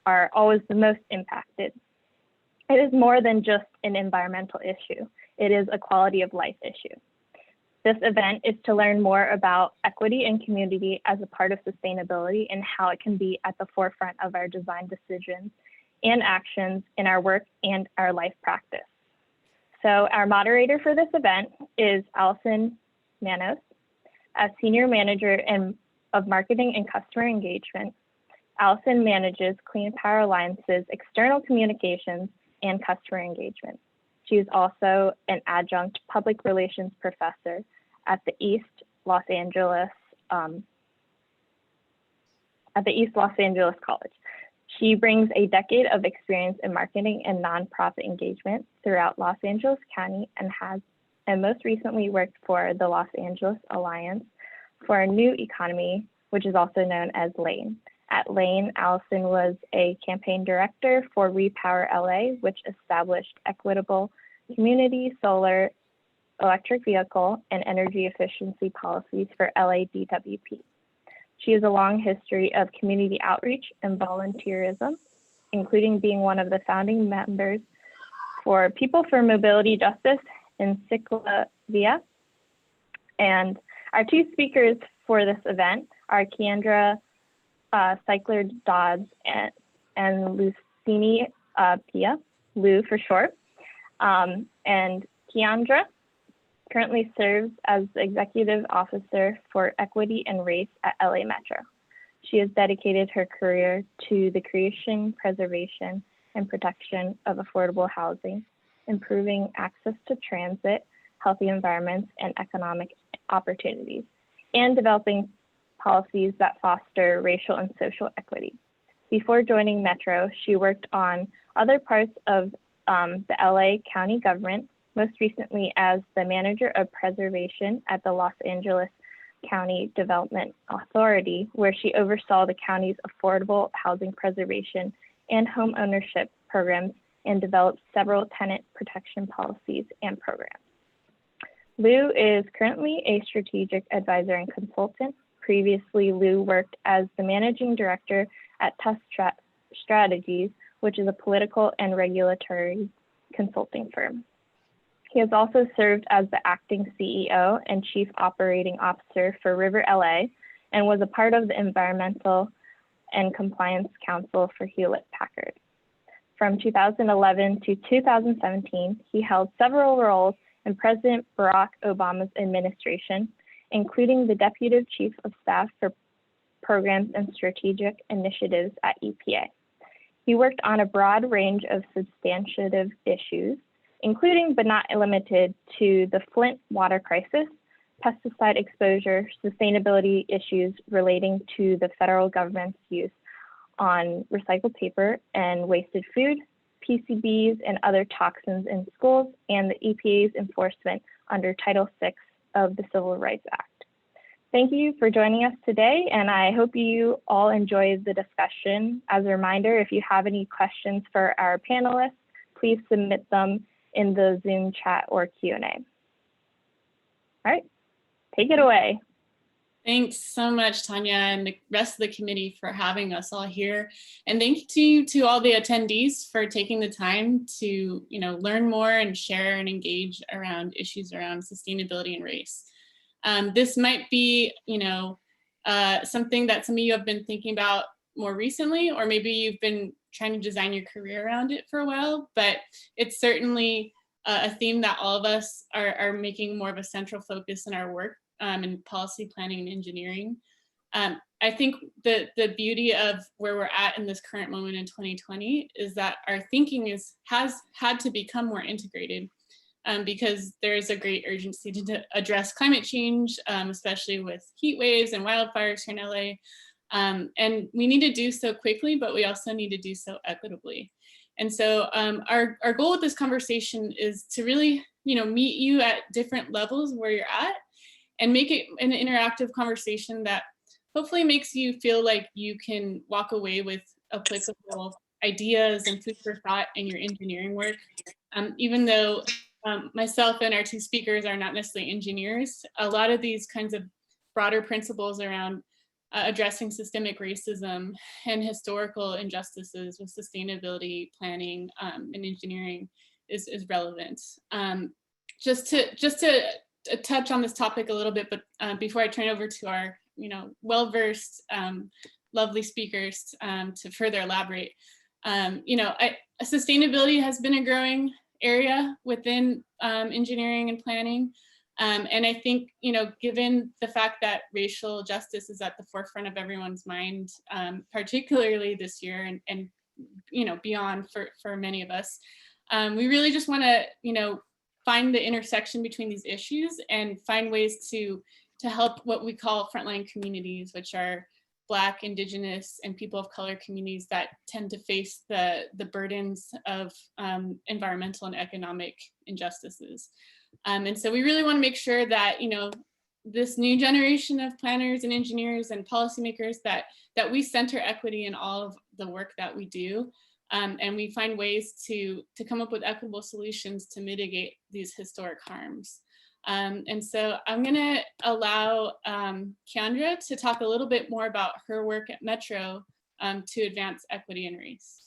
are always the most impacted. It is more than just an environmental issue. It is a quality of life issue. This event is to learn more about equity and community as a part of sustainability and how it can be at the forefront of our design decisions and actions in our work and our life practice. So our moderator for this event is Allison Manos. As Senior Manager of Marketing and Customer Engagement, Allison manages Clean Power Alliance's external communications and customer engagement. She is also an adjunct public relations professor at the East Los Angeles College. She brings a decade of experience in marketing and nonprofit engagement throughout Los Angeles County and most recently worked for the Los Angeles Alliance for a New Economy, which is also known as LANE. At LANE, Allison was a campaign director for Repower LA, which established equitable community, solar, electric vehicle, and energy efficiency policies for LA DWP. She has a long history of community outreach and volunteerism, including being one of the founding members for People for Mobility Justice in Ciclavia. And our two speakers for this event are Keandra Cycler Dodds and Lucini Pia, Lou for short. And Keandra currently serves as the Executive Officer for Equity and Race at LA Metro. She has dedicated her career to the creation, preservation, and protection of affordable housing, improving access to transit, healthy environments, and economic opportunities, and developing policies that foster racial and social equity. Before joining Metro, she worked on other parts of the LA County government, most recently as the Manager of Preservation at the Los Angeles County Development Authority, where she oversaw the county's affordable housing preservation and home ownership programs and developed several tenant protection policies and programs. Lou is currently a strategic advisor and consultant. Previously, Lou worked as the managing director at Test Strategies, which is a political and regulatory consulting firm. He has also served as the acting CEO and chief operating officer for River LA and was a part of the Environmental and Compliance Council for Hewlett-Packard. From 2011 to 2017, he held several roles in President Barack Obama's administration, including the Deputy Chief of Staff for Programs and Strategic Initiatives at EPA. He worked on a broad range of substantive issues, including but not limited to the Flint water crisis, pesticide exposure, sustainability issues relating to the federal government's use on recycled paper and wasted food, PCBs and other toxins in schools, and the EPA's enforcement under Title VI of the Civil Rights Act. Thank you for joining us today, and I hope you all enjoyed the discussion. As a reminder, if you have any questions for our panelists, please submit them in the Zoom chat or Q&A. All right, take it away. Thanks so much, Tanya, and the rest of the committee for having us all here. And thank you to all the attendees for taking the time to learn more and share and engage around issues around sustainability and race. This might be something that some of you have been thinking about more recently, or maybe you've been trying to design your career around it for a while, but it's certainly a theme that all of us are making more of a central focus in our work in policy planning and engineering. I think the beauty of where we're at in this current moment in 2020 is that our thinking has had to become more integrated because there is a great urgency to address climate change, especially with heat waves and wildfires here in LA. And we need to do so quickly, but we also need to do so equitably. And so our goal with this conversation is to really meet you at different levels where you're at and make it an interactive conversation that hopefully makes you feel like you can walk away with applicable ideas and food for thought in your engineering work. Even though myself and our two speakers are not necessarily engineers, a lot of these kinds of broader principles around addressing systemic racism and historical injustices with sustainability planning and engineering is relevant. Just to touch on this topic a little bit, but before I turn over to our well-versed, lovely speakers to further elaborate, sustainability has been a growing area within engineering and planning. And I think, given the fact that racial justice is at the forefront of everyone's mind, particularly this year and beyond for many of us, we really just want to, find the intersection between these issues and find ways to help what we call frontline communities, which are Black, Indigenous, and people of color communities that tend to face the burdens of environmental and economic injustices. And so we really want to make sure that, this new generation of planners and engineers and policymakers that we center equity in all of the work that we do. And we find ways to come up with equitable solutions to mitigate these historic harms. And so I'm going to allow Keandra to talk a little bit more about her work at Metro to advance equity and race.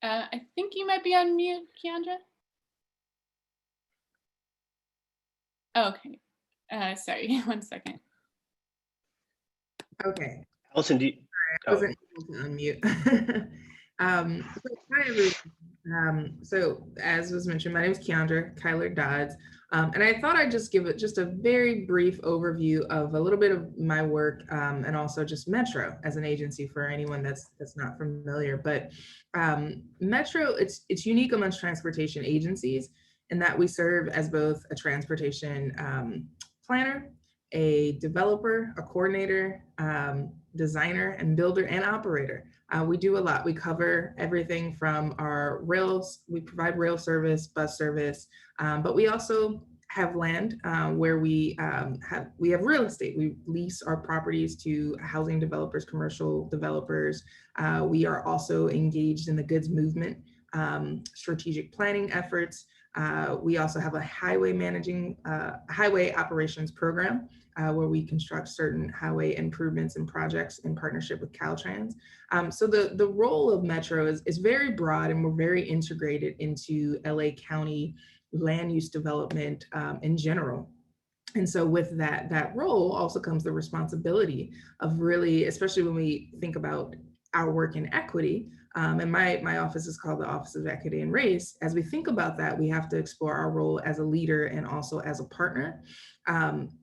I think you might be on mute, Keandra. Oh, okay. Sorry, 1 second. Okay. Allison, do you? I wasn't able to unmute. Hi, everyone. So as was mentioned, my name is Keandra Kyler Dodds. And I thought I'd just give it just a very brief overview of a little bit of my work and also just Metro as an agency for anyone that's not familiar. But Metro, it's unique amongst transportation agencies in that we serve as both a transportation planner, a developer, a coordinator, designer, and builder and operator. We do a lot. We cover everything from our rails. We provide rail service, bus service, but we also have land where we have real estate. We lease our properties to housing developers, commercial developers. We are also engaged in the goods movement, strategic planning efforts. We also have a highway operations program where we construct certain highway improvements and projects in partnership with Caltrans. So the role of Metro is very broad, and we're very integrated into LA County land use development in general. And so with that role also comes the responsibility of really, especially when we think about our work in equity, and my office is called the Office of Equity and Race. As we think about that, we have to explore our role as a leader and also as a partner.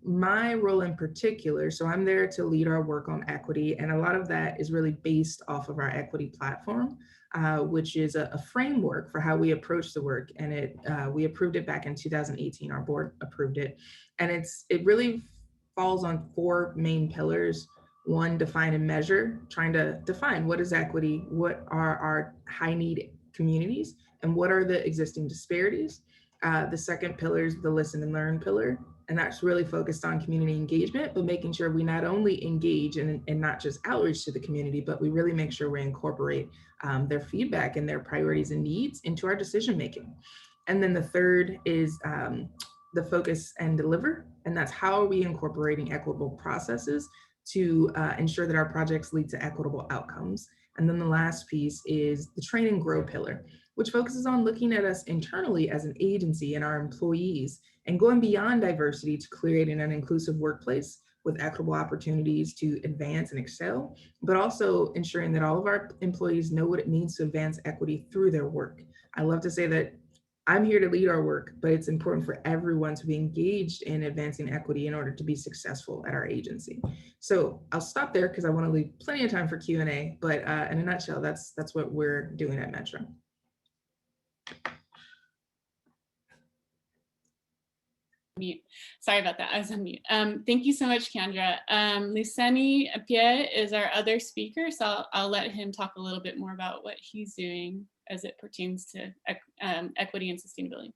My role in particular, so I'm there to lead our work on equity, and a lot of that is really based off of our equity platform, which is a framework for how we approach the work. And we approved it back in 2018, our board approved it. And it really falls on 4 main pillars. 1, define and measure, trying to define what is equity, what are our high need communities, and what are the existing disparities. The second pillar is the listen and learn pillar, and that's really focused on community engagement, but making sure we not only engage and not just outreach to the community, but we really make sure we incorporate their feedback and their priorities and needs into our decision making. And then the third is the focus and deliver, and that's how are we incorporating equitable processes to ensure that our projects lead to equitable outcomes. And then the last piece is the train and grow pillar, which focuses on looking at us internally as an agency and our employees and going beyond diversity to creating an inclusive workplace with equitable opportunities to advance and excel, but also ensuring that all of our employees know what it means to advance equity through their work. I love to say that I'm here to lead our work, but it's important for everyone to be engaged in advancing equity in order to be successful at our agency. So I'll stop there because I want to leave plenty of time for Q&A, but in a nutshell, that's what we're doing at Metro. Mute. Sorry about that, I was on mute. Thank you so much, Keandra. Luceni Pierre is our other speaker, so I'll let him talk a little bit more about what he's doing as it pertains to equity and sustainability.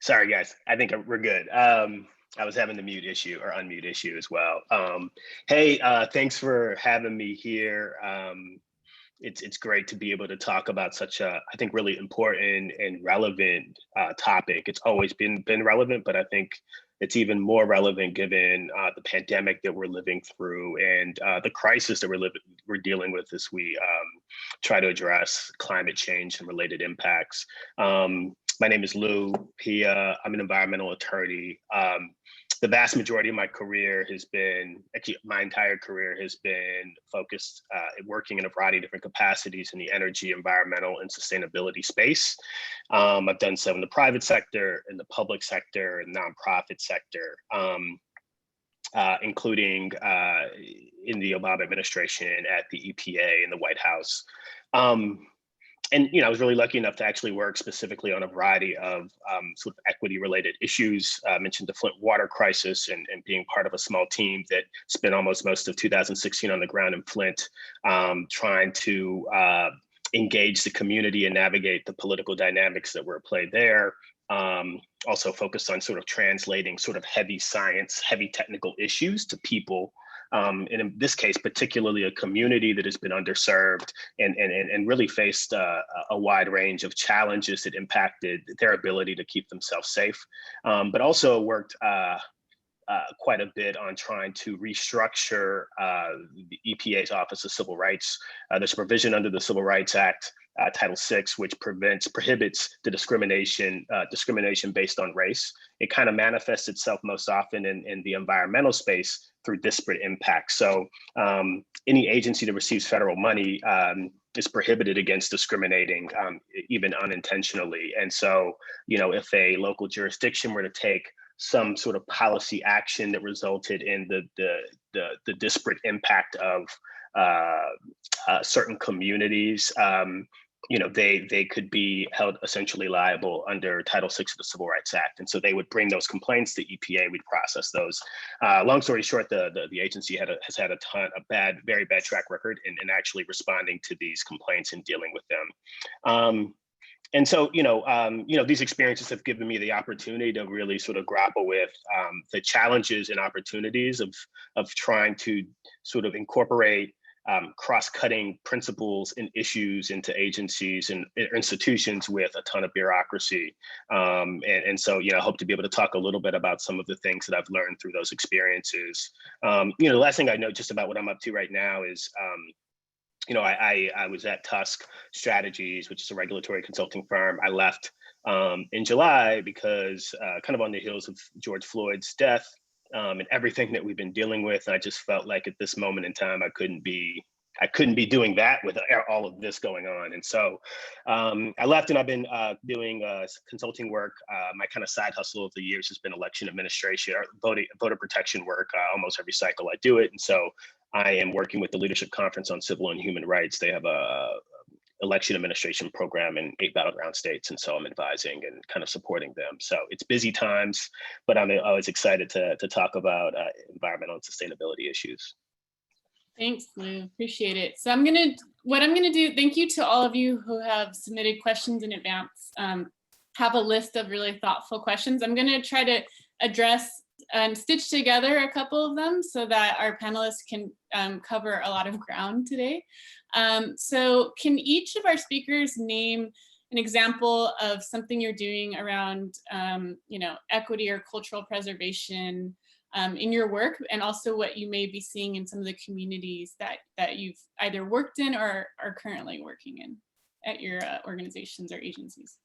Sorry, guys. I think we're good. I was having the mute issue or unmute issue as well. Hey, thanks for having me here. It's great to be able to talk about such a, I think, really important and relevant topic. It's always been relevant, but I think it's even more relevant given the pandemic that we're living through and the crisis that we're dealing with as we try to address climate change and related impacts. My name is Lou Pia. I'm an environmental attorney. The vast majority of my career has been, actually my entire career has been focused working in a variety of different capacities in the energy, environmental, and sustainability space. I've done so in the private sector, in the public sector, and nonprofit sector, including in the Obama administration at the EPA and the White House. And I was really lucky enough to actually work specifically on a variety of sort of equity-related issues. I mentioned the Flint water crisis and being part of a small team that spent almost most of 2016 on the ground in Flint, trying to engage the community and navigate the political dynamics that were at play there. Also focused on sort of translating sort of heavy science, heavy technical issues to people. And in this case, particularly a community that has been underserved and really faced a wide range of challenges that impacted their ability to keep themselves safe, but also worked quite a bit on trying to restructure the EPA's Office of Civil Rights. There's a provision under the Civil Rights Act, Title VI, which prohibits the discrimination based on race. It kind of manifests itself most often in the environmental space through disparate impacts. So any agency that receives federal money is prohibited against discriminating, even unintentionally. And so, if a local jurisdiction were to take some sort of policy action that resulted in the disparate impact of certain communities, they could be held essentially liable under Title VI of the Civil Rights Act. And so they would bring those complaints to EPA, we'd process those. Long story short, the agency has had a very bad track record in actually responding to these complaints and dealing with them. And so, these experiences have given me the opportunity to really sort of grapple with the challenges and opportunities of trying to sort of incorporate cross-cutting principles and issues into agencies and institutions with a ton of bureaucracy. And so, I hope to be able to talk a little bit about some of the things that I've learned through those experiences. The last thing I know just about what I'm up to right now is, I was at Tusk Strategies, which is a regulatory consulting firm. I left in July because kind of on the heels of George Floyd's death, and everything that we've been dealing with. And I just felt like at this moment in time, I couldn't be doing that with all of this going on. And so I left, and I've been doing consulting work. My kind of side hustle of the years has been election administration, or voter protection work. Almost every cycle I do it. And so I am working with the Leadership Conference on Civil and Human Rights. They have a election administration program in 8 battleground states. And so I'm advising and kind of supporting them. So it's busy times, but I'm always excited to talk about environmental and sustainability issues. Thanks, Lou. Appreciate it. So what I'm gonna do, thank you to all of you who have submitted questions in advance. Have a list of really thoughtful questions. I'm gonna try to address and stitch together a couple of them so that our panelists can cover a lot of ground today. So can each of our speakers name an example of something you're doing around equity or cultural preservation in your work, and also what you may be seeing in some of the communities that you've either worked in or are currently working in at your organizations or agencies?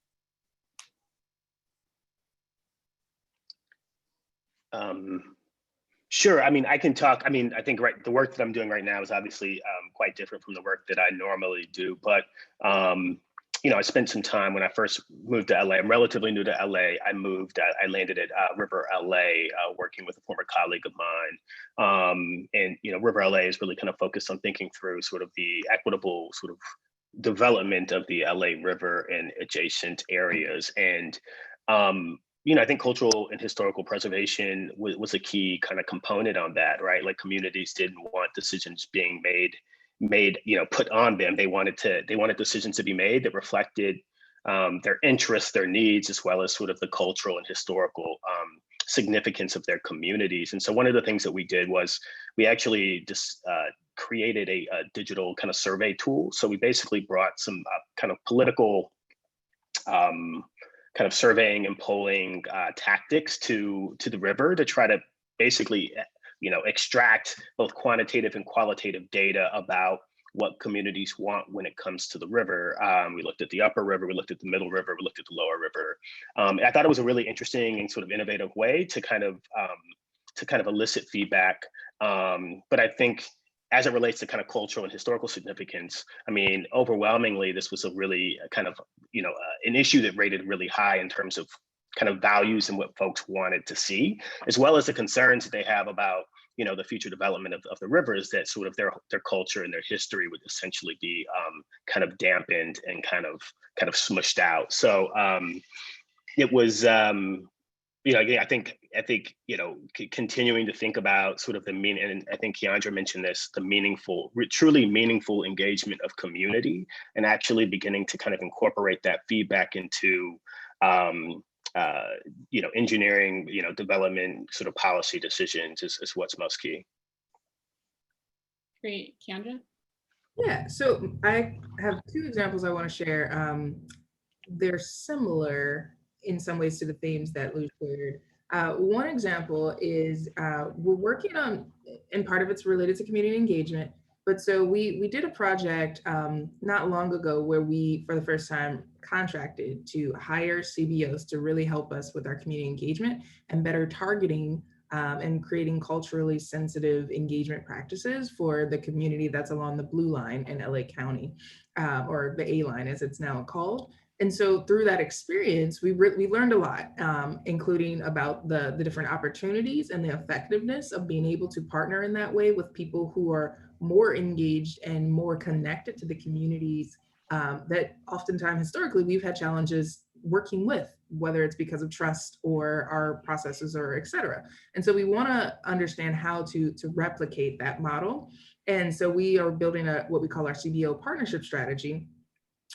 Sure. I mean, I can talk. I mean, I think the work that I'm doing right now is obviously quite different from the work that I normally do. But I spent some time when I first moved to LA. I'm relatively new to LA. I landed at River LA, working with a former colleague of mine. And River LA is really kind of focused on thinking through sort of the equitable sort of development of the LA River and adjacent areas. And I think cultural and historical preservation was a key kind of component on that, right? Like communities didn't want decisions being made, put on them. They wanted decisions to be made that reflected their interests, their needs, as well as sort of the cultural and historical significance of their communities. And so one of the things that we did was we actually just created a digital kind of survey tool. So we basically brought some kind of political kind of surveying and polling tactics to the river to try to basically, extract both quantitative and qualitative data about what communities want when it comes to the river. We looked at the upper river, we looked at the middle river, we looked at the lower river. I thought it was a really interesting and sort of innovative way to kind of elicit feedback. But I think as it relates to kind of cultural and historical significance, I mean, overwhelmingly, this was a really kind of, an issue that rated really high in terms of kind of values and what folks wanted to see, as well as the concerns that they have about, the future development of the rivers, that sort of their culture and their history would essentially be kind of dampened and kind of smushed out. So it was, again, I think continuing to think about sort of the meaning, and I think Keandra mentioned this, the truly meaningful engagement of community, and actually beginning to kind of incorporate that feedback into engineering, development sort of policy decisions is what's most key. Great, Keandra? Yeah, so I have two examples I want to share. They're similar in some ways to the themes that Lou shared. One example is we're working on, and part of it's related to community engagement, but so we did a project not long ago where we, for the first time, contracted to hire CBOs to really help us with our community engagement and better targeting and creating culturally sensitive engagement practices for the community that's along the Blue Line in LA County, or the A Line as it's now called. And so through that experience, we learned a lot, including about the different opportunities and the effectiveness of being able to partner in that way with people who are more engaged and more connected to the communities that oftentimes historically we've had challenges working with, whether it's because of trust or our processes or et cetera. And so we want to understand how to replicate that model. And so we are building what we call our Cbo Partnership Strategy,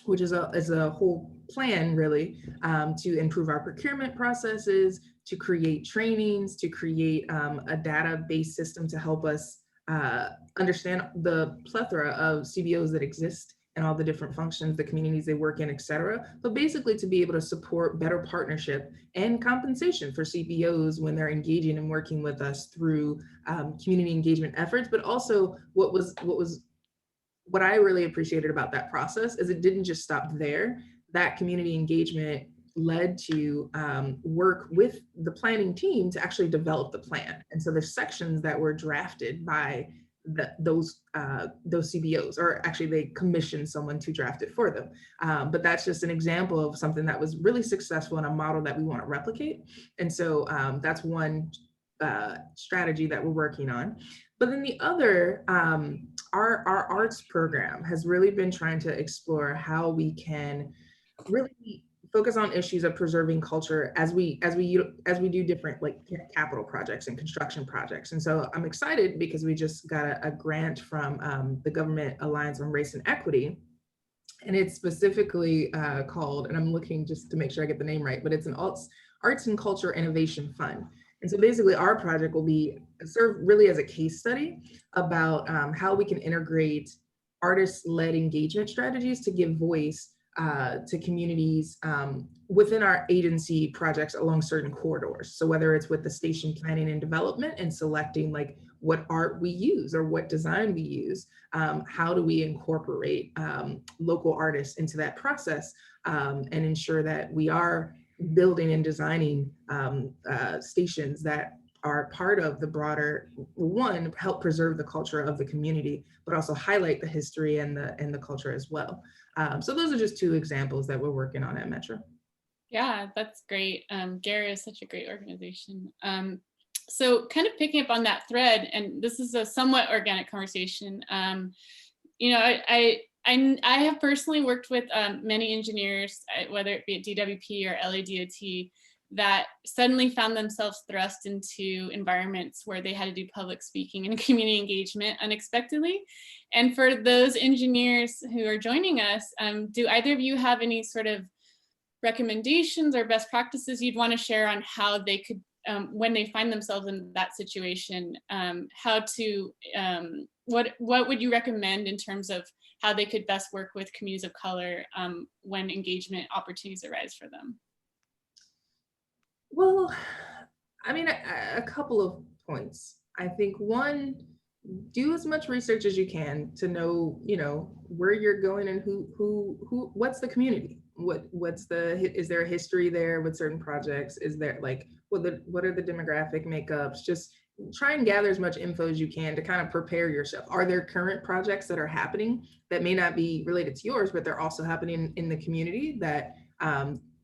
which is a whole plan really to improve our procurement processes, to create trainings, to create a database system to help us understand the plethora of CBOs that exist and all the different functions, the communities they work in, et cetera. But basically to be able to support better partnership and compensation for CBOs when they're engaging and working with us through community engagement efforts. But also what I really appreciated about that process is it didn't just stop there. That community engagement led to work with the planning team to actually develop the plan. And so there's sections that were drafted by those CBOs, or actually they commissioned someone to draft it for them. But that's just an example of something that was really successful in a model that we want to replicate. And so that's one strategy that we're working on. But then the other, our arts program has really been trying to explore how we can really focus on issues of preserving culture as we do different like capital projects and construction projects. And so I'm excited because we just got a grant from the Government Alliance on Race and Equity. And it's specifically called, and I'm looking just to make sure I get the name right, but it's an Arts and Culture Innovation Fund. And so basically our project will be serve really as a case study about how we can integrate artist-led engagement strategies to give voice to communities within our agency projects along certain corridors. So whether it's with the station planning and development and selecting like what art we use or what design we use, how do we incorporate local artists into that process and ensure that we are building and designing stations that are part of the broader, one, help preserve the culture of the community, but also highlight the history and the culture as well. So those are just two examples that we're working on at Metro. Yeah, that's great. GARE is such a great organization. So kind of picking up on that thread, and this is a somewhat organic conversation. I have personally worked with many engineers, whether it be at DWP or LADOT, that suddenly found themselves thrust into environments where they had to do public speaking and community engagement unexpectedly. And for those engineers who are joining us, do either of you have any sort of recommendations or best practices you'd want to share on how they could, when they find themselves in that situation, what would you recommend in terms of how they could best work with communities of color when engagement opportunities arise for them? Well, I mean, a couple of points. I think one, do as much research as you can to know, where you're going and what's the community? Is there a history there with certain projects? Is there what are the demographic makeups? Just try and gather as much info as you can to kind of prepare yourself. Are there current projects that are happening that may not be related to yours, but they're also happening in the community that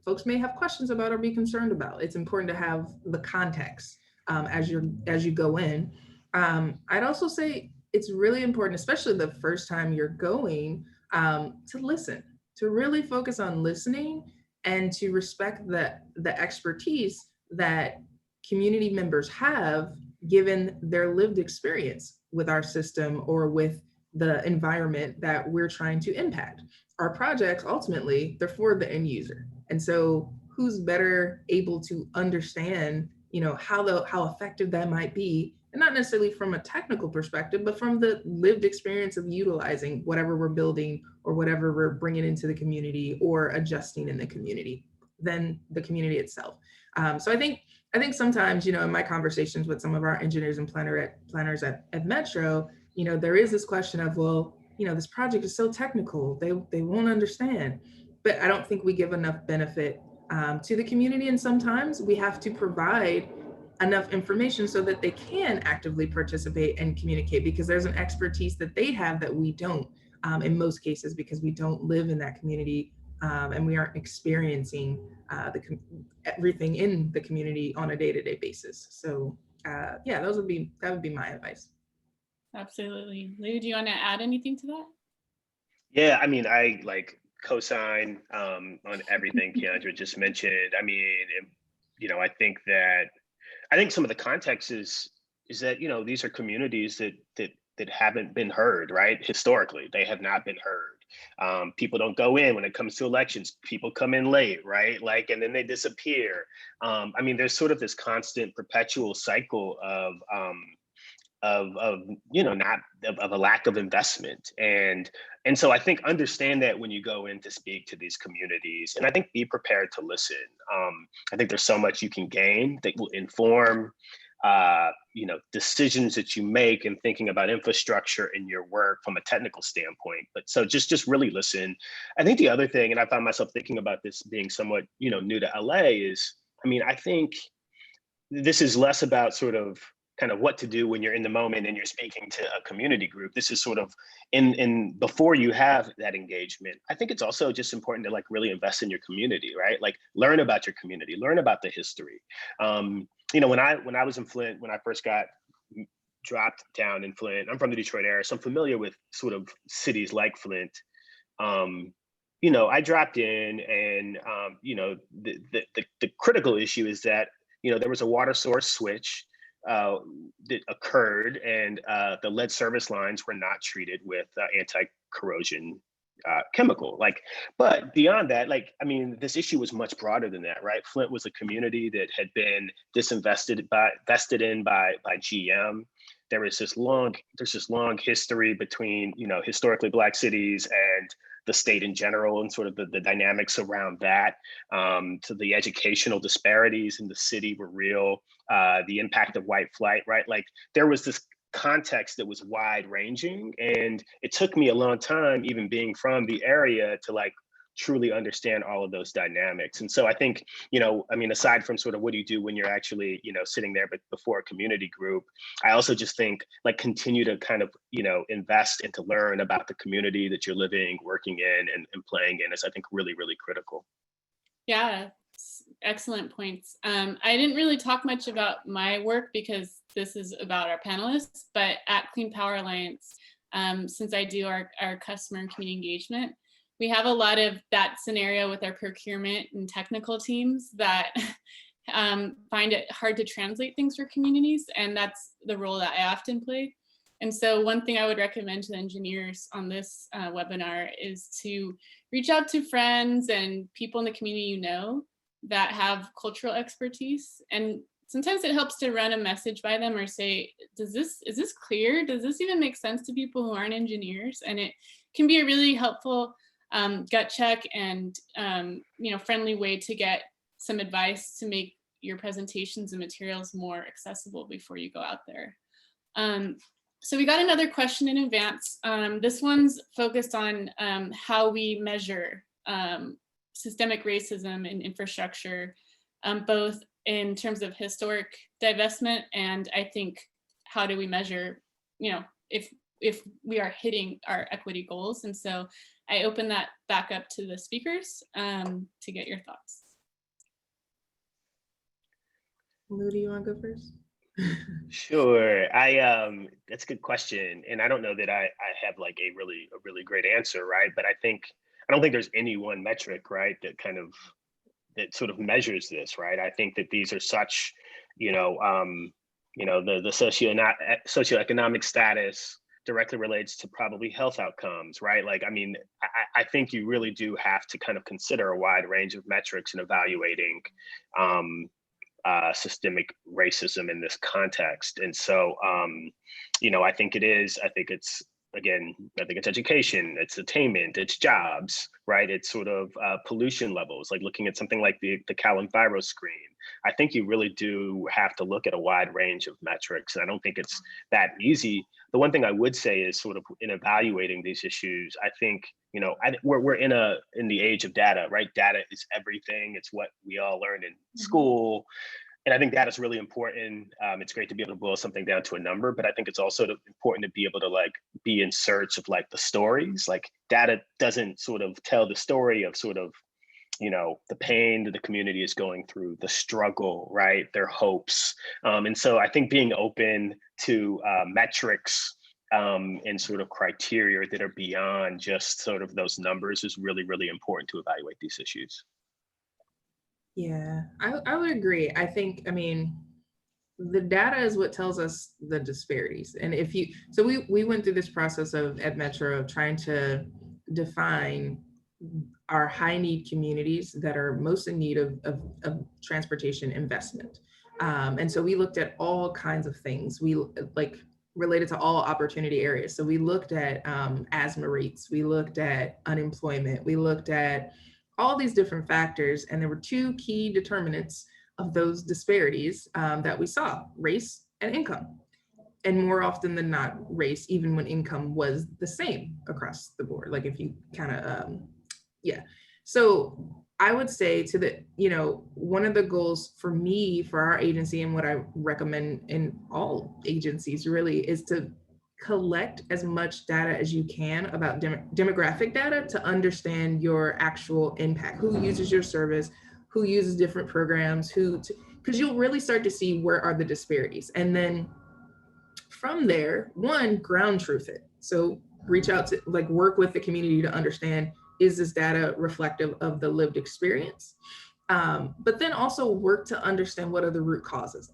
folks may have questions about or be concerned about? It's important to have the context as you go in. I'd also say it's really important, especially the first time you're going, to listen, to really focus on listening and to respect the expertise that community members have given their lived experience with our system or with the environment that we're trying to impact. Our projects, ultimately, they're for the end user. And so who's better able to understand, how effective that might be, and not necessarily from a technical perspective, but from the lived experience of utilizing whatever we're building or whatever we're bringing into the community or adjusting in the community, than the community itself. So I think sometimes, in my conversations with some of our engineers and planners at Metro, there is this question of, well, this project is so technical, they won't understand. But I don't think we give enough benefit to the community, and sometimes we have to provide enough information so that they can actively participate and communicate, because there's an expertise that they have that we don't, in most cases, because we don't live in that community and we aren't experiencing everything in the community on a day-to-day basis. So yeah, that would be my advice. Absolutely. Lou, do you want to add anything to that? Yeah, I mean, I co-sign on everything Keandra just mentioned. I mean, I think some of the context is that, these are communities that haven't been heard, right? Historically, they have not been heard. People don't go in when it comes to elections. People come in late, right? And then they disappear. I mean, there's sort of this constant perpetual cycle of a lack of investment. And so I think understand that when you go in to speak to these communities, and I think be prepared to listen. I think there's so much you can gain that will inform decisions that you make in thinking about infrastructure in your work from a technical standpoint. But so just really listen. I think the other thing, and I found myself thinking about this being somewhat, new to LA, is, I mean, I think this is less about sort of kind of what to do when you're in the moment and you're speaking to a community group. This is sort of in before you have that engagement. I think it's also just important to really invest in your community, right? Learn about your community, learn about the history. When I was in Flint, when I first got dropped down in Flint, I'm from the Detroit area, so I'm familiar with sort of cities like Flint. I dropped in, and the critical issue is that there was a water source switch that occurred, and the lead service lines were not treated with anti-corrosion chemical. But beyond that, this issue was much broader than that, right? Flint was a community that had been vested in by GM. There's this long history between, historically Black cities and the state in general, and sort of the dynamics around that. So the educational disparities in the city were real. The impact of white flight, right? There was this context that was wide ranging, and it took me a long time, even being from the area, to truly understand all of those dynamics. And so I think, aside from sort of what do you do when you're actually, sitting there but before a community group, I also just think continue to kind of, invest and to learn about the community that you're living, working in, and playing in is, I think, really, really critical. Yeah, excellent points. I didn't really talk much about my work because this is about our panelists, but at Clean Power Alliance, since I do our customer and community engagement, we have a lot of that scenario with our procurement and technical teams that find it hard to translate things for communities. And that's the role that I often play. And so one thing I would recommend to the engineers on this webinar is to reach out to friends and people in the community you know that have cultural expertise. And sometimes it helps to run a message by them or say, is this clear? Does this even make sense to people who aren't engineers? And it can be a really helpful gut check and friendly way to get some advice to make your presentations and materials more accessible before you go out there. So we got another question in advance. This one's focused on how we measure systemic racism in infrastructure, both in terms of historic divestment, and I think how do we measure, if we are hitting our equity goals. And so I open that back up to the speakers to get your thoughts. Lou, do you want to go first? Sure. That's a good question, and I don't know that I have like a really great answer, right? But I don't think there's any one metric, right, that sort of measures this, right? I think that these are such, the socioeconomic status directly relates to probably health outcomes, right? Like, I mean, I think you really do have to kind of consider a wide range of metrics in evaluating systemic racism in this context. And so, I think it's education, it's attainment, it's jobs, right? It's sort of pollution levels, like looking at something like the CalEnviro screen. I think you really do have to look at a wide range of metrics. And I don't think it's that easy. The one thing I would say is sort of in evaluating these issues, I think, we're in the age of data, right? Data is everything. It's what we all learned in school. And I think that is really important. It's great to be able to boil something down to a number, but I think it's also important to be able to be in search of the stories. Like, data doesn't sort of tell the story of sort of, the pain that the community is going through, the struggle, right? Their hopes. And so I think being open to metrics and sort of criteria that are beyond just sort of those numbers is really, really important to evaluate these issues. Yeah, I would agree. The data is what tells us the disparities. And we went through this process at Metro of trying to define our high need communities that are most in need of transportation investment. And so we looked at all kinds of things. We related to all opportunity areas. So we looked at asthma rates, we looked at unemployment, we looked at all these different factors, and there were two key determinants of those disparities that we saw: race and income. And more often than not, race, even when income was the same across the board. Like, if you kind of, So I would say one of the goals for me, for our agency, and what I recommend in all agencies really, is to collect as much data as you can about demographic data to understand your actual impact, who uses your service, who uses different programs, because you'll really start to see where are the disparities. And then from there, ground truth it. So reach out to, work with the community to understand, is this data reflective of the lived experience? But then also work to understand what are the root causes.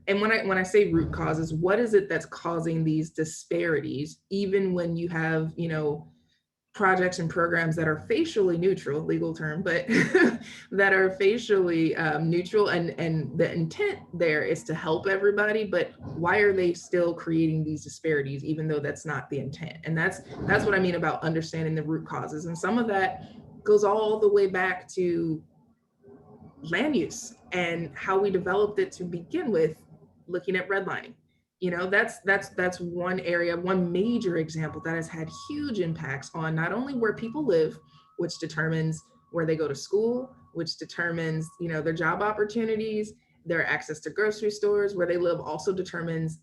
And when I say root causes, what is it that's causing these disparities, even when you have, projects and programs that are facially neutral, legal term, but that are facially neutral, and the intent there is to help everybody, but why are they still creating these disparities, even though that's not the intent? And that's what I mean about understanding the root causes. And some of that goes all the way back to land use and how we developed it to begin with, looking at redlining. That's one area, one major example that has had huge impacts on not only where people live, which determines where they go to school, which determines, their job opportunities, their access to grocery stores, where they live also determines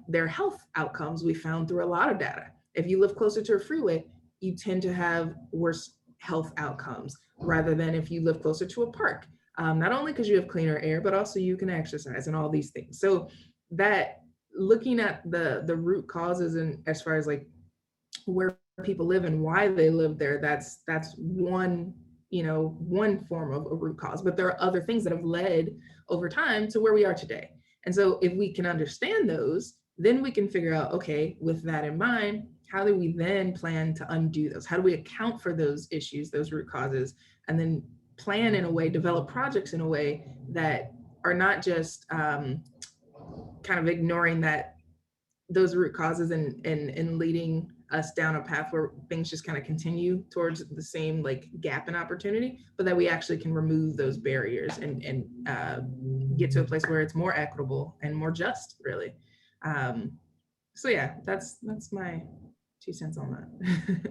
their health outcomes. We found through a lot of data. If you live closer to a freeway, you tend to have worse health outcomes rather than if you live closer to a park. Not only because you have cleaner air, but also you can exercise and all these things. So that looking at the root causes, and as far as where people live and why they live there, that's one form of a root cause. But there are other things that have led over time to where we are today. And so if we can understand those, Then we can figure out, okay, with that in mind, how do we then plan to undo those? How do we account for those issues, those root causes, and then plan in a way, develop projects in a way that are not just kind of ignoring those root causes and leading us down a path where things just kind of continue towards the same like gap in opportunity, but that we actually can remove those barriers and get to a place where it's more equitable and more just, really. So yeah, that's my 2 cents on that.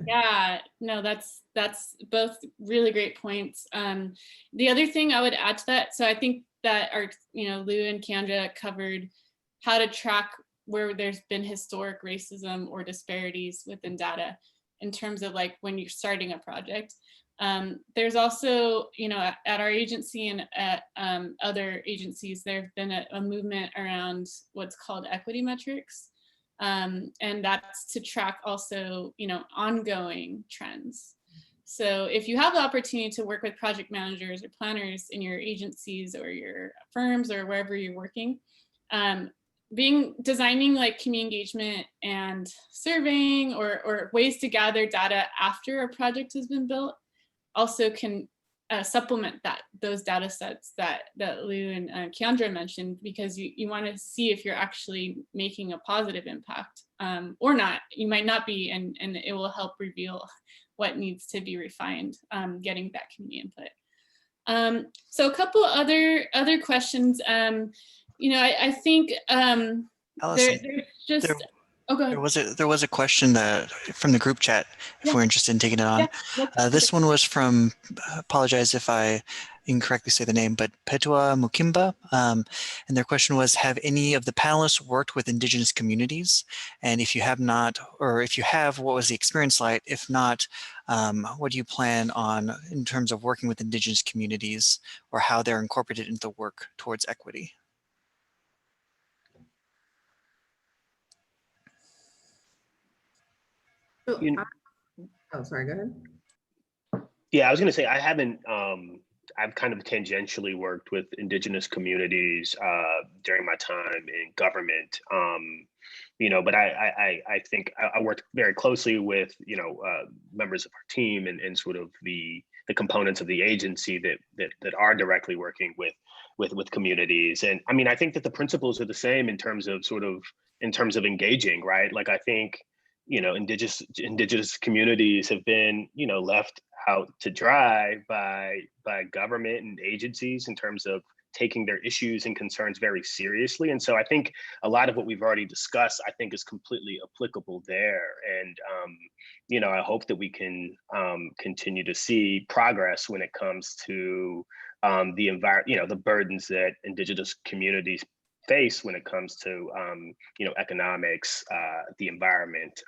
Yeah, no, that's both really great points. The other thing I would add to that, so I think that our, Lou and Kendra covered how to track where there's been historic racism or disparities within data in terms of like when you're starting a project. There's also, at our agency and at other agencies, there have been a movement around what's called equity metrics. And that's to track also, ongoing trends. So if you have the opportunity to work with project managers or planners in your agencies or your firms or wherever you're working, designing like community engagement and surveying or ways to gather data after a project has been built also can supplement those data sets that Lou and Kendra mentioned, because you want to see if you're actually making a positive impact or not. You might not be, and it will help reveal what needs to be refined, getting that community input. So a couple other questions. I think Allison, there's just. Oh, go ahead. There was a question from the group chat, if we're interested in taking it on. Yeah, this one was from, apologize if I incorrectly say the name, but Petua Mukimba. And their question was, have any of the panelists worked with Indigenous communities? And if you have not, or if you have, what was the experience like? If not, what do you plan on in terms of working with Indigenous communities, or how they're incorporated into the work towards equity? So oh, sorry, go ahead. Yeah, I was going to say, I haven't, I've kind of tangentially worked with Indigenous communities during my time in government, but I think I worked very closely with, members of our team and sort of the components of the agency that are directly working with communities. And I mean, I think that the principles are the same in terms of engaging, right? Like, I think, indigenous communities have been, left out to dry by government and agencies in terms of taking their issues and concerns very seriously. And so I think a lot of what we've already discussed, I think, is completely applicable there. And, I hope that we can continue to see progress when it comes to the environment, the burdens that Indigenous communities face when it comes to economics, the environment,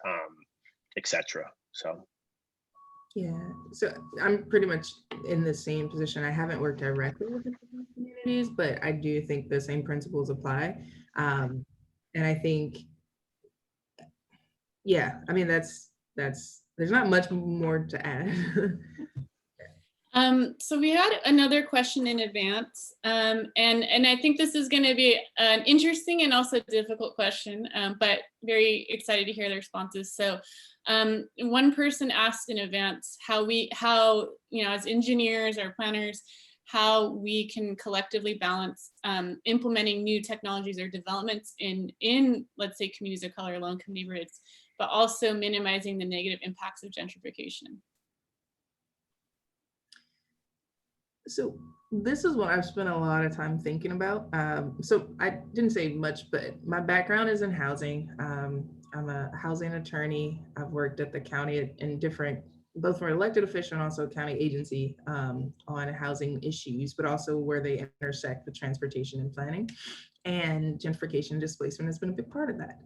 etc. So yeah, so I'm pretty much in the same position. I haven't worked directly with the communities, but I do think the same principles apply. And I think, yeah, I mean, that's there's not much more to add. So we had another question in advance, and I think this is going to be an interesting and also difficult question, but very excited to hear the responses. So one person asked in advance how as engineers or planners, how we can collectively balance implementing new technologies or developments in let's say communities of color, low-income neighborhoods, but also minimizing the negative impacts of gentrification. So this is what I've spent a lot of time thinking about. So I didn't say much, but my background is in housing. I'm a housing attorney. I've worked at the county in different, both for elected official and also county agency on housing issues, but also where they intersect with transportation and planning. And gentrification and displacement has been a big part of that.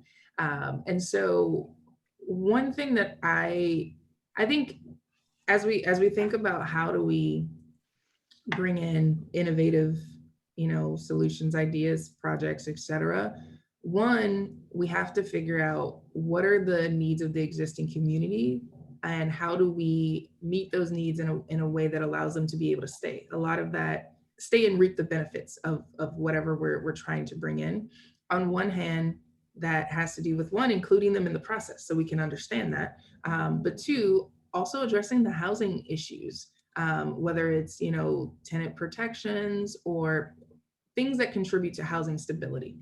And so one thing that I think as we think about how do we bring in innovative, solutions, ideas, projects, etc. One, we have to figure out what are the needs of the existing community and how do we meet those needs in a way that allows them to be able to stay. A lot of that, stay and reap the benefits of whatever we're trying to bring in. On one hand, that has to do with, one, including them in the process so we can understand that, but two, also addressing the housing issues, whether it's, tenant protections or things that contribute to housing stability.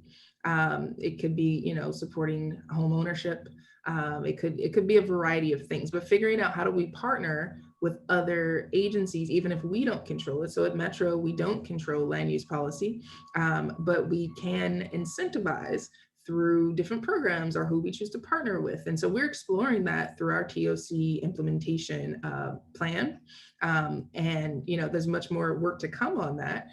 It could be, supporting home ownership. It could be a variety of things, but figuring out how do we partner with other agencies, even if we don't control it. So at Metro, we don't control land use policy, but we can incentivize through different programs or who we choose to partner with. And so we're exploring that through our TOC implementation plan. And, there's much more work to come on that.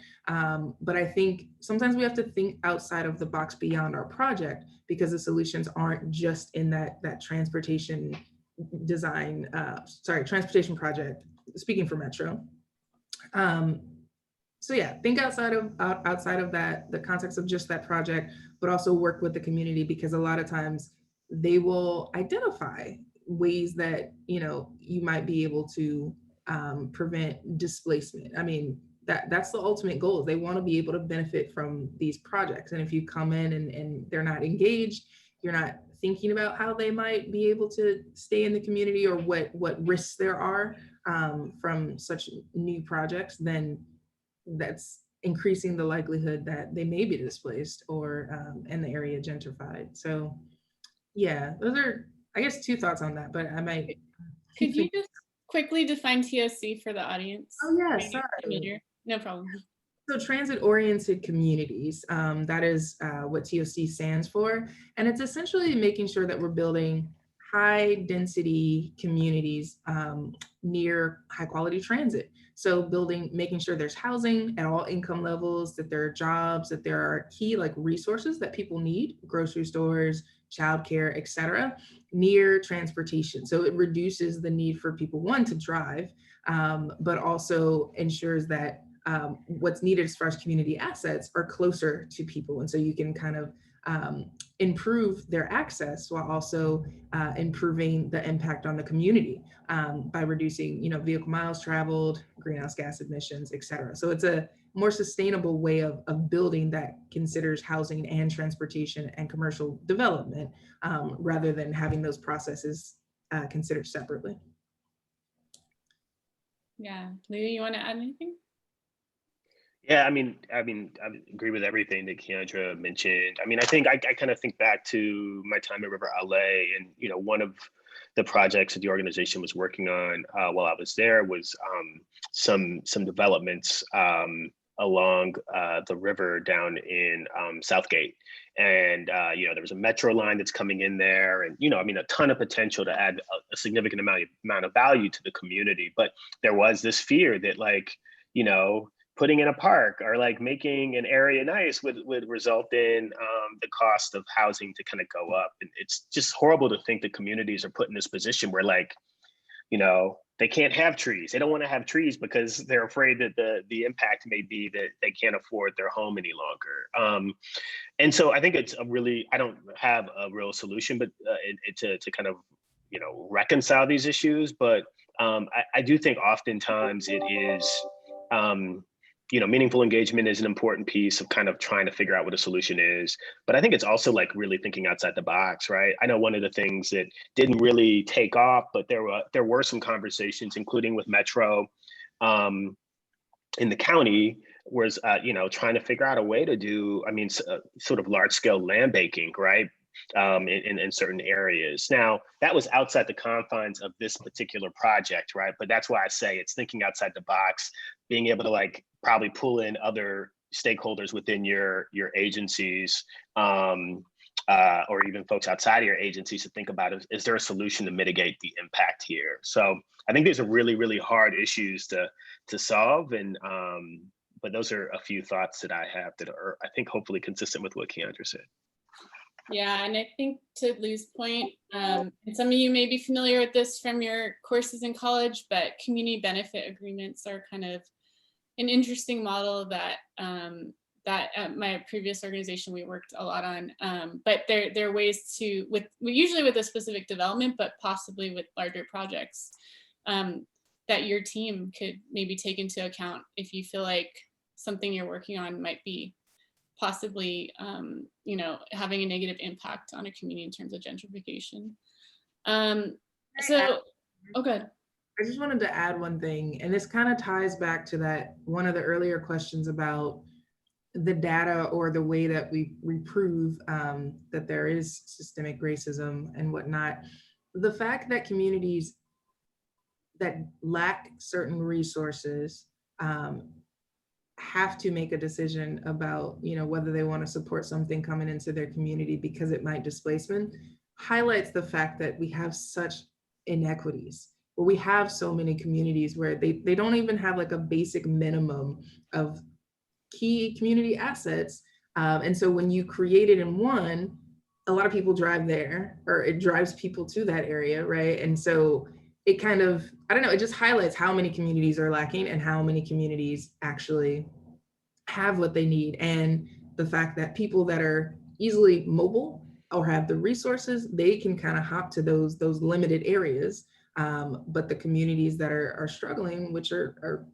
But I think sometimes we have to think outside of the box beyond our project, because the solutions aren't just in that transportation design, transportation project, speaking for Metro. So yeah, think outside of that, the context of just that project, but also work with the community, because a lot of times they will identify ways that, you might be able to prevent displacement. I mean, that's the ultimate goal, is they want to be able to benefit from these projects. And if you come in and they're not engaged, you're not thinking about how they might be able to stay in the community or what risks there are from such new projects, then that's increasing the likelihood that they may be displaced or and the area gentrified. So yeah, those are, I guess, two thoughts on that, but I might. Could you just quickly define TOC for the audience? Oh yeah, sorry. No problem. So transit-oriented communities, that is what TOC stands for. And it's essentially making sure that we're building high density communities near high quality transit. So making sure there's housing at all income levels, that there are jobs, that there are key resources that people need, grocery stores, childcare, et cetera, near transportation. So it reduces the need for people, one, to drive, but also ensures that what's needed as far as community assets are closer to people. And so you can kind of improve their access while also improving the impact on the community by reducing, vehicle miles traveled, greenhouse gas emissions, et cetera. So it's a more sustainable way of building that considers housing and transportation and commercial development rather than having those processes considered separately. Yeah, Leah, you want to add anything? Yeah, I mean, I agree with everything that Keandra mentioned. I mean, I think I kind of think back to my time at River LA, and one of the projects that the organization was working on while I was there was some developments along the river down in Southgate, and there was a metro line that's coming in there, and a ton of potential to add a significant amount of value to the community. But there was this fear that putting in a park or making an area nice would result in the cost of housing to kind of go up. And it's just horrible to think that communities are put in this position where they can't have trees. They don't want to have trees because they're afraid that the impact may be that they can't afford their home any longer. And so I think it's I don't have a real solution, but to kind of, reconcile these issues. But I do think oftentimes it is, meaningful engagement is an important piece of kind of trying to figure out what a solution is. But I think it's also really thinking outside the box, right? I know one of the things that didn't really take off, but there were some conversations, including with Metro in the county, was trying to figure out a way to do, sort of large scale land banking, right? In certain areas. Now, that was outside the confines of this particular project, right? But that's why I say it's thinking outside the box, being able to probably pull in other stakeholders within your agencies, or even folks outside of your agencies to think about, is there a solution to mitigate the impact here? So I think these are really, really hard issues to solve. And but those are a few thoughts that I have that are, I think, hopefully consistent with what Keandra said. Yeah, and I think to Lou's point, and some of you may be familiar with this from your courses in college, but community benefit agreements are kind of an interesting model that that at my previous organization we worked a lot on. But there are ways to, usually with a specific development, but possibly with larger projects, that your team could maybe take into account if you feel like something you're working on might be possibly, you know, having a negative impact on a community in terms of gentrification. Good. I just wanted to add one thing, and this kind of ties back to that one of the earlier questions about the data or the way that we prove that there is systemic racism and whatnot. The fact that communities that lack certain resources have to make a decision about, you know, whether they want to support something coming into their community because it might displace them, highlights the fact that we have such inequities. Well, we have so many communities where they don't even have like a basic minimum of key community assets. And so when you create it in one, a lot of people drive there, or it drives people to that area, right? And so it kind of, I don't know, it just highlights how many communities are lacking and how many communities actually have what they need. And the fact that people that are easily mobile or have the resources, they can kind of hop to those limited areas. But the communities that are struggling, which are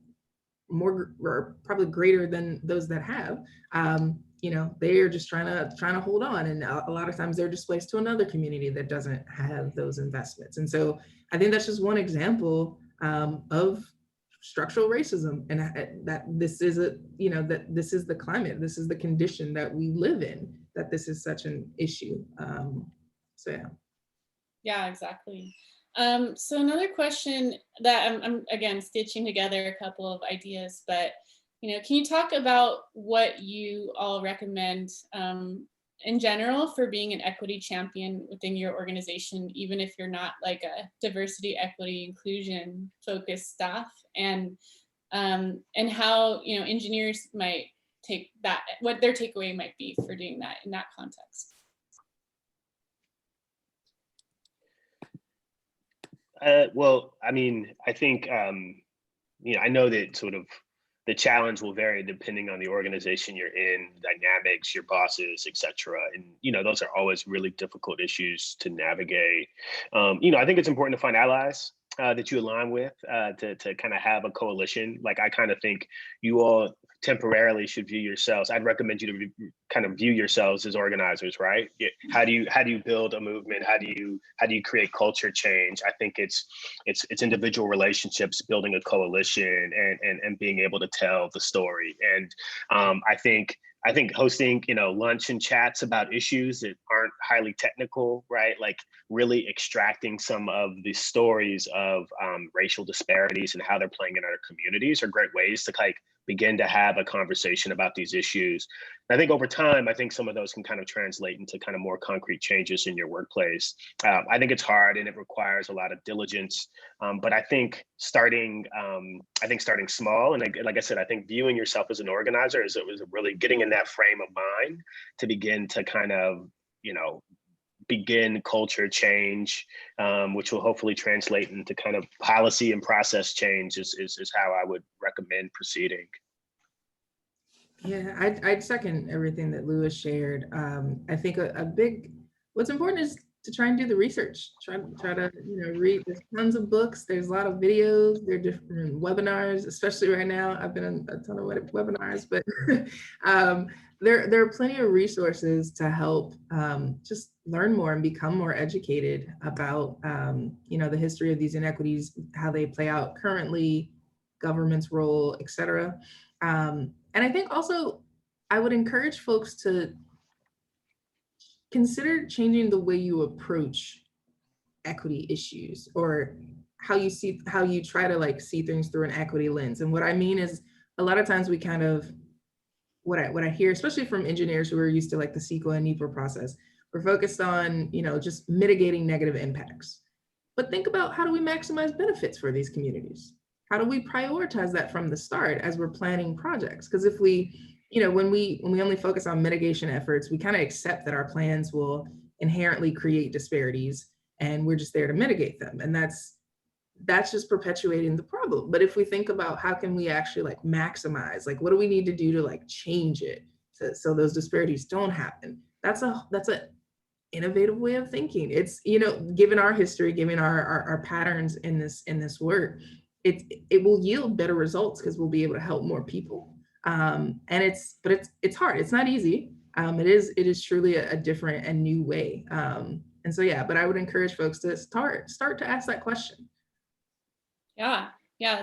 more, or probably greater than those that have, you know, they are just trying to hold on. And a lot of times they're displaced to another community that doesn't have those investments. And so I think that's just one example of structural racism, and that this is that this is the climate, this is the condition that we live in, that this is such an issue. So yeah. Yeah, exactly. So another question that I'm again stitching together a couple of ideas, but you know, can you talk about what you all recommend in general for being an equity champion within your organization, even if you're not like a diversity, equity, inclusion focused staff, and how, you know, engineers might take that, what their takeaway might be for doing that in that context? Well, I mean, I think, you know, I know that sort of the challenge will vary depending on the organization you're in, dynamics, your bosses, et cetera. And, you know, those are always really difficult issues to navigate. You know, I think it's important to find allies that you align with, to kind of have a coalition. Like, I kind of think you all temporarily should view yourselves. I'd recommend you to kind of view yourselves as organizers, right? How do you build a movement? How do you create culture change? I think it's individual relationships, building a coalition, and being able to tell the story. And I think hosting, you know, lunch and chats about issues that aren't highly technical, right? Like really extracting some of the stories of racial disparities and how they're playing in our communities are great ways to like begin to have a conversation about these issues. And I think over time, I think some of those can kind of translate into kind of more concrete changes in your workplace. I think it's hard and it requires a lot of diligence, but I think starting small, and like I said, I think viewing yourself as an organizer is really getting in that frame of mind to begin to kind of, you know, begin culture change, which will hopefully translate into kind of policy and process change is how I would recommend proceeding. Yeah, I'd second everything that Louis shared. I think what's important is to try and do the research, try to, you know, read. There's tons of books, there's a lot of videos, there are different webinars, especially right now. I've been on a ton of webinars, but there are plenty of resources to help just learn more and become more educated about, you know, the history of these inequities, how they play out currently, government's role, et cetera. And I think also I would encourage folks to consider changing the way you approach equity issues, or how you try to like see things through an equity lens. And what I mean is, a lot of times we kind of, what I hear, especially from engineers who are used to like the CEQA and NEPA process, we're focused on, you know, just mitigating negative impacts. But think about, how do we maximize benefits for these communities? How do we prioritize that from the start as we're planning projects? Because if we, you know, when we only focus on mitigation efforts, we kind of accept that our plans will inherently create disparities and we're just there to mitigate them. And that's just perpetuating the problem. But if we think about how can we actually like maximize, like what do we need to do to like change it so those disparities don't happen? That's a innovative way of thinking. It's, you know, given our history, given our patterns in this work, it will yield better results because we'll be able to help more people. And it's hard. It's not easy. It is truly a different and new way. And so, yeah, but I would encourage folks to start to ask that question. Yeah,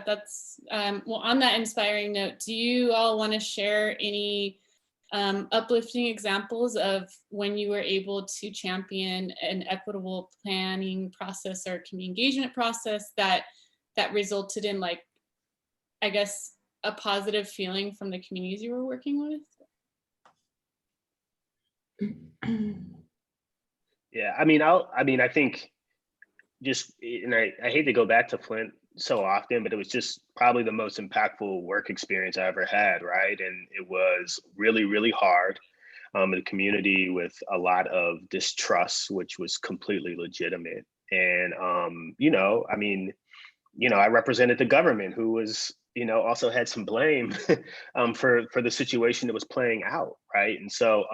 that's, well, on that inspiring note, do you all want to share any uplifting examples of when you were able to champion an equitable planning process or community engagement process that resulted in, like, I guess, a positive feeling from the communities you were working with? Yeah, I think just, and I hate to go back to Flint so often, but it was just probably the most impactful work experience I ever had, right? And it was really, really hard. A community with a lot of distrust, which was completely legitimate. And, I represented the government, who was, also had some blame for the situation that was playing out, right? And so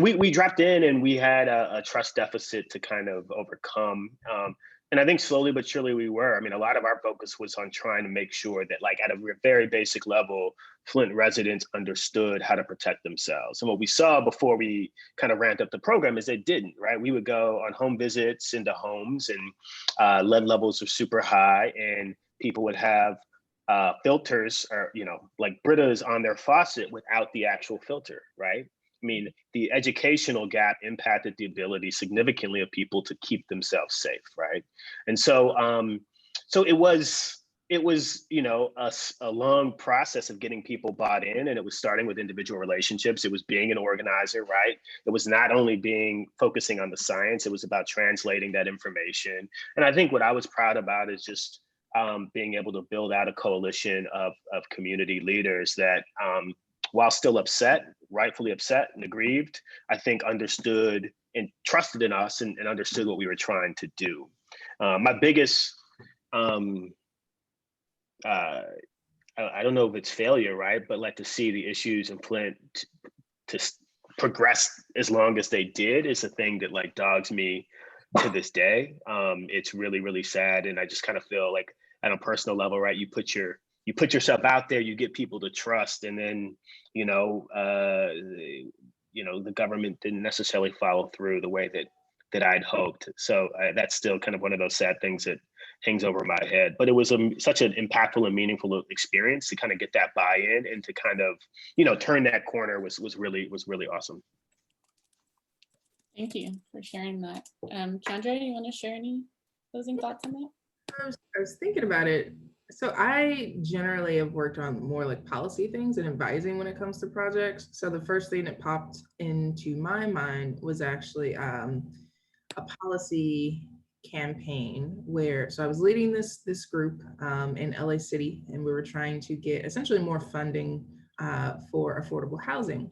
we dropped in, and we had a trust deficit to kind of overcome. And I think slowly but surely we were. I mean, a lot of our focus was on trying to make sure that, like, at a very basic level, Flint residents understood how to protect themselves. And what we saw before we kind of ramped up the program is they didn't, right? We would go on home visits into homes, and lead levels are super high, and people would have filters, or, like Britas on their faucet without the actual filter, right? I mean, the educational gap impacted the ability significantly of people to keep themselves safe, right? And so, it was, a long process of getting people bought in, and it was starting with individual relationships. It was being an organizer, right? It was not only focusing on the science, it was about translating that information. And I think what I was proud about is just being able to build out a coalition of community leaders that, while still upset, rightfully upset and aggrieved, I think understood and trusted in us, and understood what we were trying to do. My biggest, I don't know if it's failure, right? But, like, to see the issues in Flint to progress as long as they did is a thing that, like, dogs me to this day. It's really, really sad. And I just kind of feel like, at a personal level, right, you put yourself out there, you get people to trust, and then, the government didn't necessarily follow through the way that I'd hoped. So that's still kind of one of those sad things that hangs over my head. But it was such an impactful and meaningful experience to kind of get that buy-in, and to kind of, turn that corner was really awesome. Thank you for sharing that. Kendra, do you want to share any closing thoughts on that? I was thinking about it. So I generally have worked on more like policy things and advising when it comes to projects. So the first thing that popped into my mind was actually a policy campaign so I was leading this group in LA City, and we were trying to get essentially more funding for affordable housing.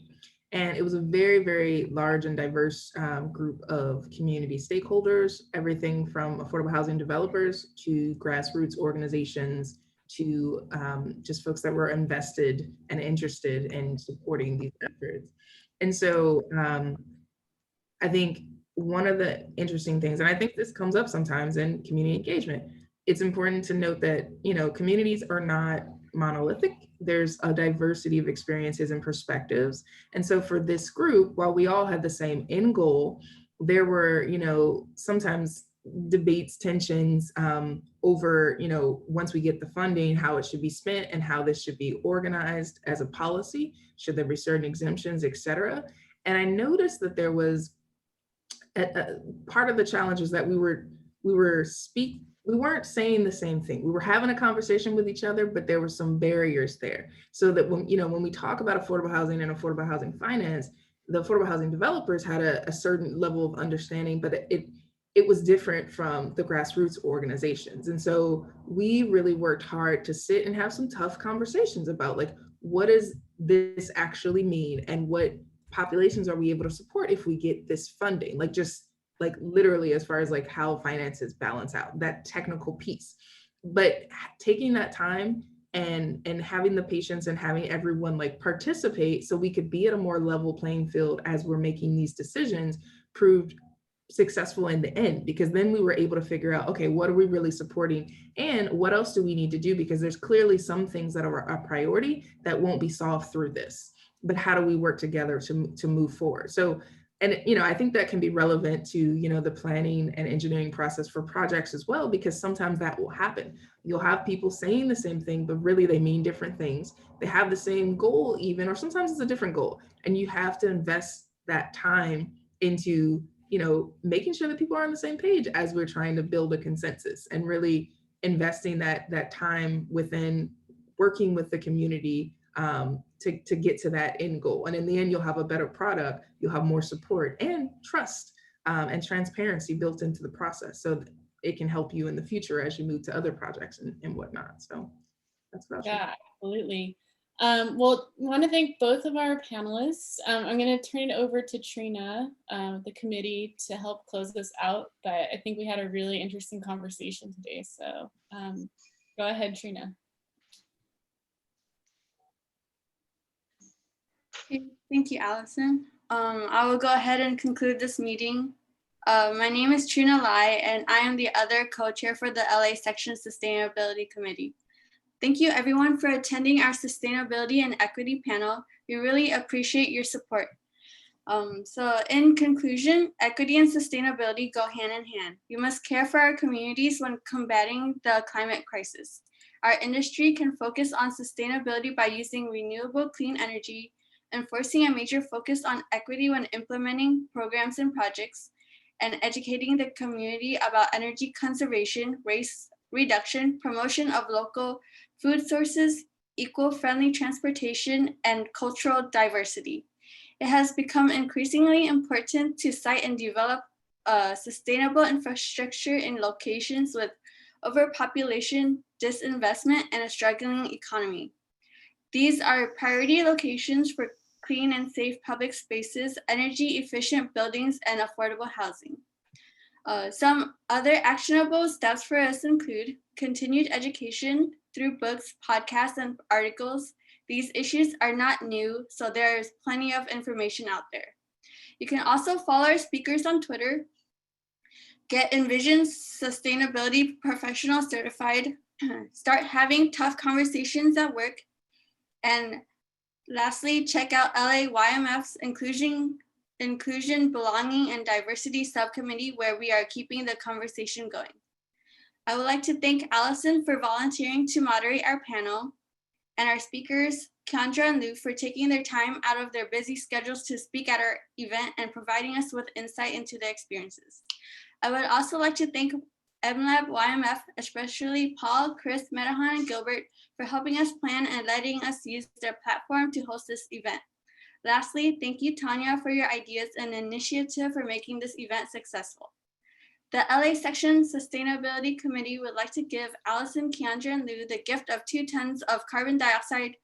And it was a very, very large and diverse group of community stakeholders, everything from affordable housing developers to grassroots organizations to just folks that were invested and interested in supporting these efforts. And so I think one of the interesting things, and I think this comes up sometimes in community engagement, it's important to note that, communities are not monolithic. There's a diversity of experiences and perspectives. And so for this group, while we all had the same end goal, there were, sometimes debates, tensions over, once we get the funding, how it should be spent and how this should be organized as a policy. Should there be certain exemptions, et cetera? And I noticed that there was part of the challenge is that we weren't saying the same thing. We were having a conversation with each other, but there were some barriers there. So that when we talk about affordable housing and affordable housing finance, the affordable housing developers had a certain level of understanding, but it was different from the grassroots organizations. And so we really worked hard to sit and have some tough conversations about, like, what does this actually mean, and what populations are we able to support if we get this funding? Like, just like literally as far as like how finances balance out, that technical piece. But taking that time and having the patience and having everyone like participate so we could be at a more level playing field as we're making these decisions proved successful in the end, because then we were able to figure out, okay, what are we really supporting and what else do we need to do? Because there's clearly some things that are a priority that won't be solved through this, but how do we work together to move forward? So, and I think that can be relevant to, the planning and engineering process for projects as well, because sometimes that will happen. You'll have people saying the same thing, but really they mean different things. They have the same goal even, or sometimes it's a different goal. And you have to invest that time into making sure that people are on the same page as we're trying to build a consensus, and really investing that time within working with the community to get to that end goal. And in the end, you'll have a better product, you'll have more support and trust and transparency built into the process, so that it can help you in the future as you move to other projects and whatnot. So that's what I'll say. Yeah, absolutely. Well, I want to thank both of our panelists. I'm going to turn it over to Trina, the committee, to help close this out. But I think we had a really interesting conversation today. So go ahead, Trina. Okay, thank you, Allison. I will go ahead and conclude this meeting. My name is Trina Lai, and I am the other co-chair for the LA Section Sustainability Committee. Thank you everyone for attending our Sustainability and Equity panel. We really appreciate your support. So in conclusion, equity and sustainability go hand in hand. We must care for our communities when combating the climate crisis. Our industry can focus on sustainability by using renewable clean energy, enforcing a major focus on equity when implementing programs and projects, and educating the community about energy conservation, waste reduction, promotion of local food sources, eco-friendly transportation, and cultural diversity. It has become increasingly important to site and develop sustainable infrastructure in locations with overpopulation, disinvestment, and a struggling economy. These are priority locations for clean and safe public spaces, energy efficient buildings, and affordable housing. Some other actionable steps for us include continued education through books, podcasts, and articles. These issues are not new, so there's plenty of information out there. You can also follow our speakers on Twitter, get Envision Sustainability Professional Certified, start having tough conversations at work, and lastly, check out LAYMF's Inclusion, Belonging, and Diversity Subcommittee, where we are keeping the conversation going. I would like to thank Allison for volunteering to moderate our panel, and our speakers, Kendra and Lou, for taking their time out of their busy schedules to speak at our event and providing us with insight into their experiences. I would also like to thank MLab YMF, especially Paul, Chris, Medahan, and Gilbert, for helping us plan and letting us use their platform to host this event. Lastly, thank you, Tanya, for your ideas and initiative for making this event successful. The LA Section Sustainability Committee would like to give Allison, Keandra, and Lou the gift of 2 tons of carbon dioxide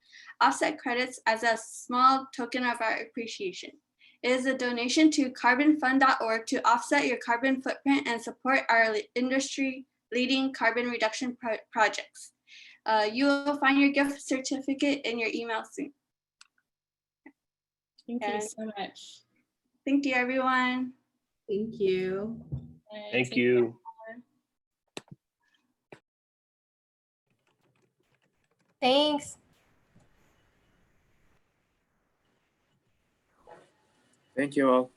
offset credits as a small token of our appreciation. It is a donation to carbonfund.org to offset your carbon footprint and support our industry-leading carbon reduction projects. You will find your gift certificate in your email soon. Thank you so much. Thank you, everyone. Thank you. Thank you. Thanks. Thank you all.